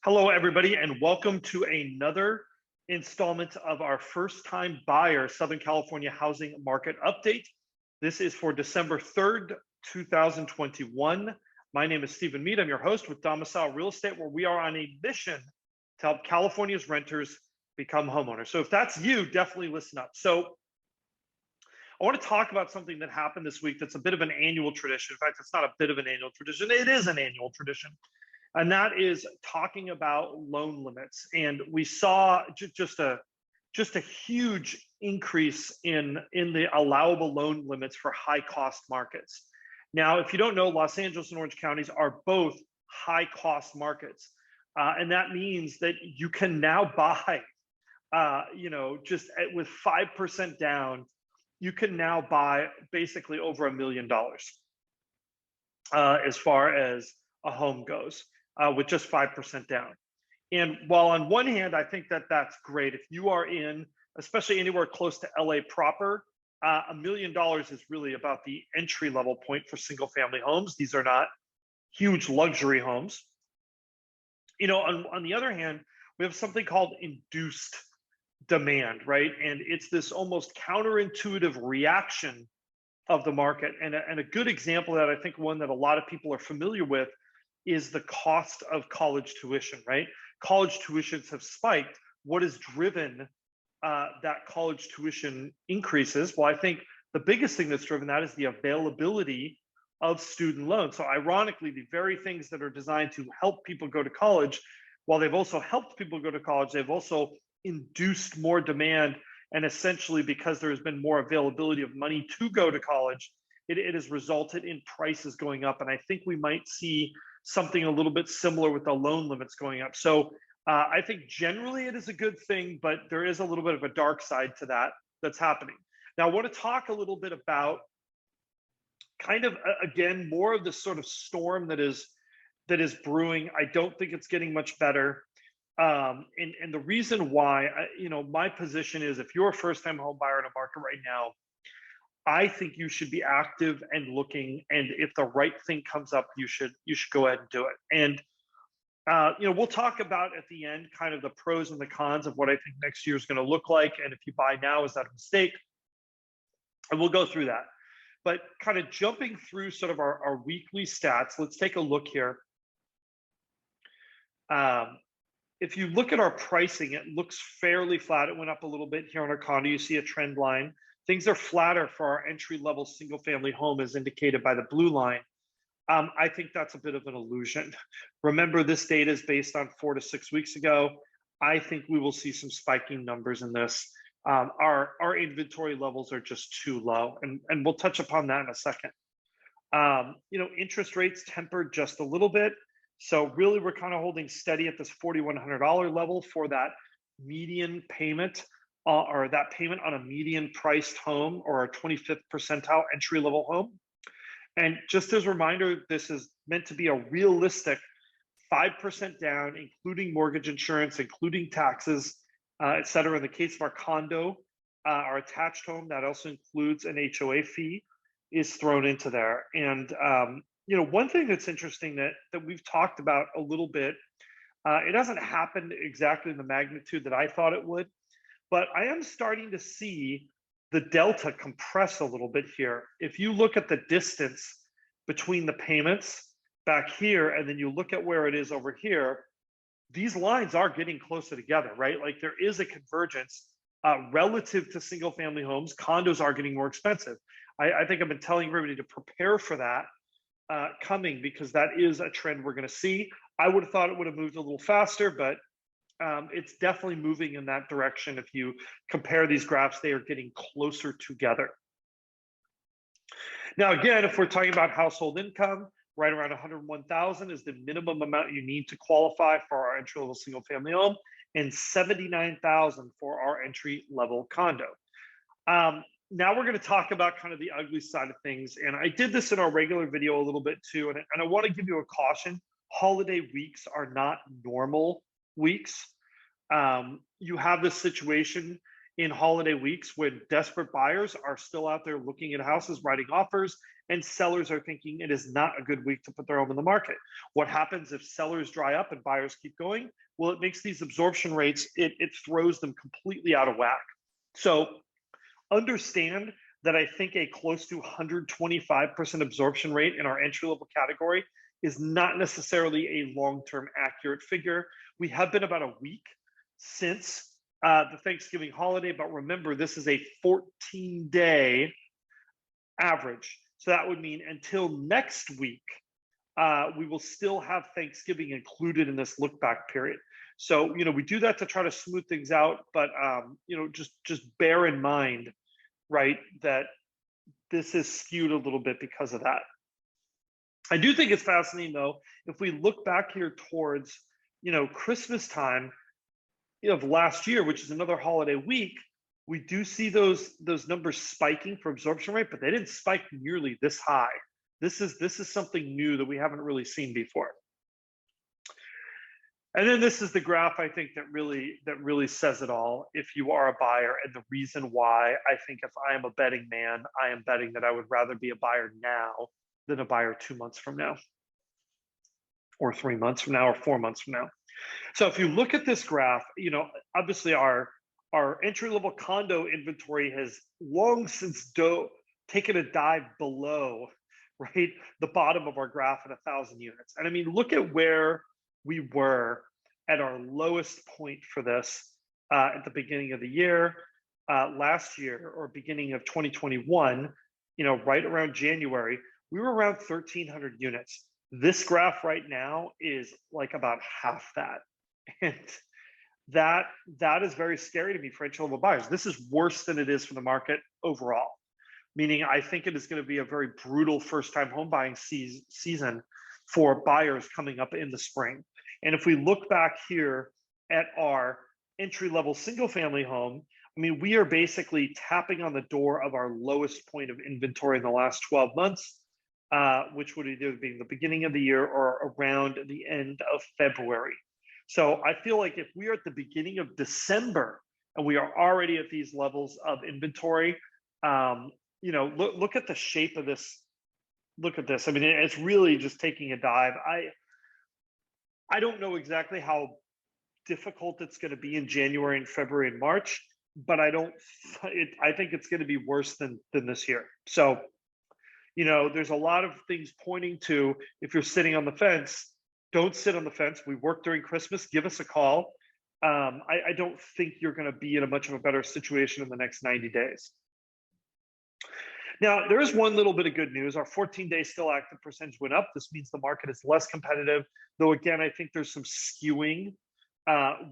Hello, everybody, and welcome to another installment of our first-time buyer Southern California housing market update. This is for December 3rd, 2021. My name is Stephen Meade. I'm your host with Domicile Real Estate, where we are on a mission to help California's renters become homeowners. So if that's you, definitely listen up. So I want to talk about something that happened this week that's a bit of an annual tradition. In fact, it's not a bit of an annual tradition. It is an annual tradition. And that is talking about loan limits. And we saw just a huge increase in the allowable loan limits for high cost markets. Now, if you don't know, Los Angeles and Orange counties are both high cost markets. And that means that you can now buy, just with 5% down, you can now buy basically over $1 million as far as a home goes. With just 5% down. And while on one hand, I think that that's great. If you are in, especially anywhere close to LA proper, $1 million is really about the entry level point for single family homes. These are not huge luxury homes. On the other hand, we have something called induced demand, right? And it's this almost counterintuitive reaction of the market. And a good example of that, I think one that a lot of people are familiar with, is the cost of college tuition, right? College tuitions have spiked. What has driven that college tuition increases? Well, I think the biggest thing that's driven that is the availability of student loans. So ironically, the very things that are designed to help people go to college, while they've also helped people go to college, they've also induced more demand. And essentially, because there has been more availability of money to go to college, it has resulted in prices going up. And I think we might see something a little bit similar with the loan limits going up. So I think generally it is a good thing, but there is a little bit of a dark side to that that's happening. Now, I want to talk a little bit about kind of, again, more of the sort of storm that is brewing. I don't think it's getting much better. And the reason why, my position is if you're a first-time home buyer in a market right now, I think you should be active and looking, and if the right thing comes up, you should go ahead and do it. And we'll talk about at the end kind of the pros and the cons of what I think next year is going to look like, and if you buy now, is that a mistake? And we'll go through that. But kind of jumping through sort of our weekly stats, let's take a look here. If you look at our pricing, it looks fairly flat. It went up a little bit here on our condo. You see a trend line. Things are flatter for our entry-level single-family home, as indicated by the blue line. I think that's a bit of an illusion. Remember, this data is based on 4 to 6 weeks ago. I think we will see some spiking numbers in this. Our inventory levels are just too low, and we'll touch upon that in a second. Interest rates tempered just a little bit. So really, we're kind of holding steady at this $4,100 level for that median payment. Or that payment on a median priced home or a 25th percentile entry level home. And just as a reminder, this is meant to be a realistic 5% down, including mortgage insurance, including taxes, et cetera. In the case of our condo, our attached home, that also includes an HOA fee is thrown into there. And, one thing that's interesting that we've talked about a little bit, it hasn't happened exactly in the magnitude that I thought it would. But I am starting to see the delta compress a little bit here. If you look at the distance between the payments back here, and then you look at where it is over here, these lines are getting closer together, right? Like there is a convergence relative to single family homes. Condos are getting more expensive. I think I've been telling everybody to prepare for that coming, because that is a trend we're going to see. I would have thought it would have moved a little faster, but it's definitely moving in that direction. If you compare these graphs, they are getting closer together. Now, again, if we're talking about household income, right around $101,000 is the minimum amount you need to qualify for our entry-level single-family home, and $79,000 for our entry-level condo. Now we're going to talk about kind of the ugly side of things, and I did this in our regular video a little bit too, and I want to give you a caution. Holiday weeks are not normal weeks. You have this situation in holiday weeks when desperate buyers are still out there looking at houses, writing offers, and sellers are thinking it is not a good week to put their home in the market. What happens if sellers dry up and buyers keep going? Well, it makes these absorption rates, it throws them completely out of whack. So understand that I think a close to 125% absorption rate in our entry level category is not necessarily a long-term accurate figure. We have been about a week since the Thanksgiving holiday, but remember, this is a 14-day average. So that would mean until next week, we will still have Thanksgiving included in this look back period. So, we do that to try to smooth things out, but, just bear in mind, right, that this is skewed a little bit because of that. I do think it's fascinating, though, if we look back here towards, Christmas time of last year, which is another holiday week, we do see those numbers spiking for absorption rate, but they didn't spike nearly this high. This is something new that we haven't really seen before. And then this is the graph I think that really says it all. If you are a buyer, and the reason why I think if I am a betting man, I am betting that I would rather be a buyer now than a buyer 2 months from now, or 3 months from now, or 4 months from now. So if you look at this graph, obviously our entry-level condo inventory has long since taken a dive below, right, the bottom of our graph at 1,000 units. And I mean, look at where we were at our lowest point for this at the beginning of the year, last year, or beginning of 2021, right around January, we were around 1,300 units. This graph right now is like about half that. And that is very scary to me for entry-level buyers. This is worse than it is for the market overall, meaning I think it is going to be a very brutal first-time home buying season for buyers coming up in the spring. And if we look back here at our entry-level single-family home, I mean, we are basically tapping on the door of our lowest point of inventory in the last 12 months, which would either be the beginning of the year or around the end of February. So I feel like if we are at the beginning of December and we are already at these levels of inventory, look at the shape of this. Look at this. I mean, it's really just taking a dive. I don't know exactly how difficult it's going to be in January and February and March, but I think it's going to be worse than this year. So, there's a lot of things pointing to, if you're sitting on the fence, don't sit on the fence. We work during Christmas. Give us a call. I don't think you're going to be in a much of a better situation in the next 90 days. Now, there is one little bit of good news. Our 14-day still active percentage went up. This means the market is less competitive, though again, I think there's some skewing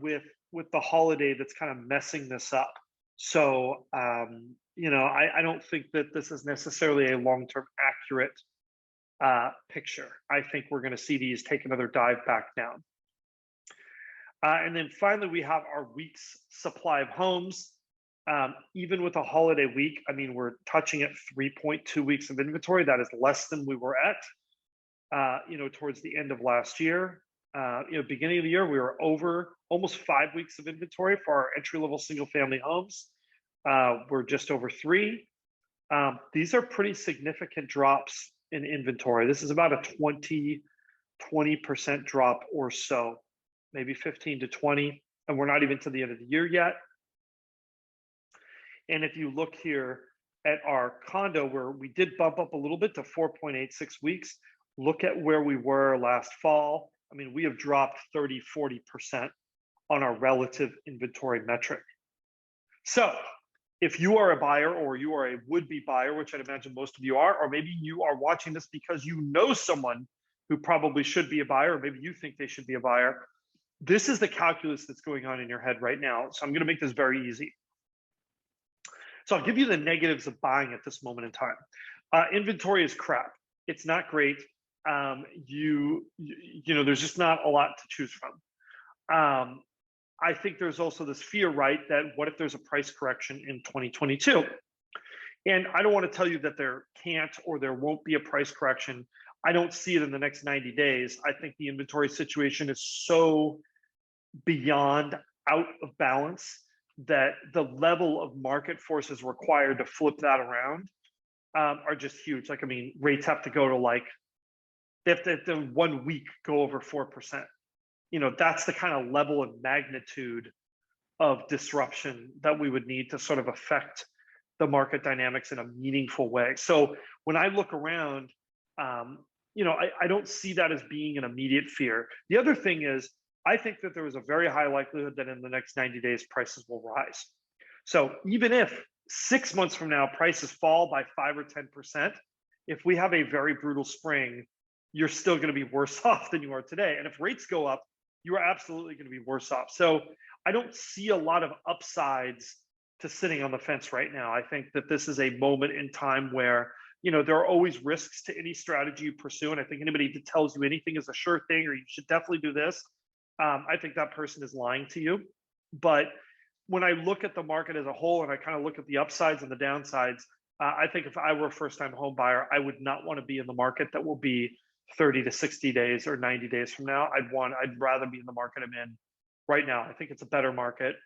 with the holiday that's kind of messing this up. So, I don't think that this is necessarily a long-term accurate picture. I think we're going to see these take another dive back down. And then finally, we have our week's supply of homes. Even with a holiday week, I mean, we're touching at 3.2 weeks of inventory. That is less than we were at, towards the end of last year. Beginning of the year, we were over almost 5 weeks of inventory for our entry-level single-family homes. We're just over 3. These are pretty significant drops in inventory. This is about a 20% drop or so, maybe 15 to 20, and we're not even to the end of the year yet. And if you look here at our condo, where we did bump up a little bit to 4.86 weeks, look at where we were last fall. I mean, we have dropped 30, 40% on our relative inventory metric. So if you are a buyer, or you are a would-be buyer, which I'd imagine most of you are, or maybe you are watching this because you know someone who probably should be a buyer, or maybe you think they should be a buyer, this is the calculus that's going on in your head right now. So I'm going to make this very easy. So I'll give you the negatives of buying at this moment in time. Inventory is crap. It's not great. There's just not a lot to choose from. I think there's also this fear, right, that what if there's a price correction in 2022? And I don't want to tell you that there can't or there won't be a price correction. I don't see it in the next 90 days. I think the inventory situation is so beyond out of balance that the level of market forces required to flip that around are just huge. Like, I mean, rates have to go to like, they have to 1 week go over 4%. That's the kind of level of magnitude of disruption that we would need to sort of affect the market dynamics in a meaningful way. So when I look around, I don't see that as being an immediate fear. The other thing is, I think that there is a very high likelihood that in the next 90 days, prices will rise. So even if 6 months from now, prices fall by 5 or 10%, if we have a very brutal spring, you're still going to be worse off than you are today. And if rates go up, you are absolutely going to be worse off. So I don't see a lot of upsides to sitting on the fence right now. I think that this is a moment in time where, there are always risks to any strategy you pursue. And I think anybody that tells you anything is a sure thing, or you should definitely do this, I think that person is lying to you. But when I look at the market as a whole and I kind of look at the upsides and the downsides, I think if I were a first-time home buyer, I would not want to be in the market that will be 30 to 60 days or 90 days from now. I'd rather be in the market I'm in right now. I think it's a better market.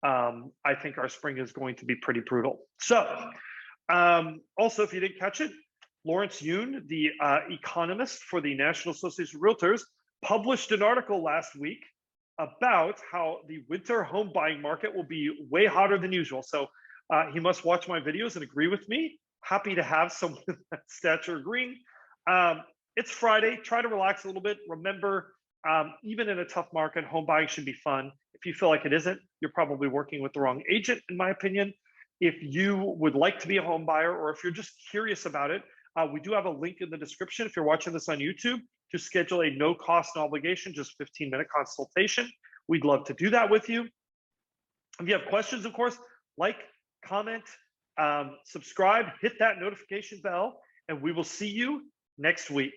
I think our spring is going to be pretty brutal. So also, if you didn't catch it, Lawrence Yun, the economist for the National Association of Realtors, published an article last week about how the winter home buying market will be way hotter than usual. So he must watch my videos and agree with me. Happy to have someone of that stature agreeing. It's Friday. Try to relax a little bit. Remember, even in a tough market, home buying should be fun. If you feel like it isn't, you're probably working with the wrong agent, in my opinion. If you would like to be a home buyer, or if you're just curious about it, we do have a link in the description if you're watching this on YouTube to schedule a no cost, no obligation, just 15-minute consultation. We'd love to do that with you. If you have questions, of course, like, comment, subscribe, hit that notification bell, and we will see you next week.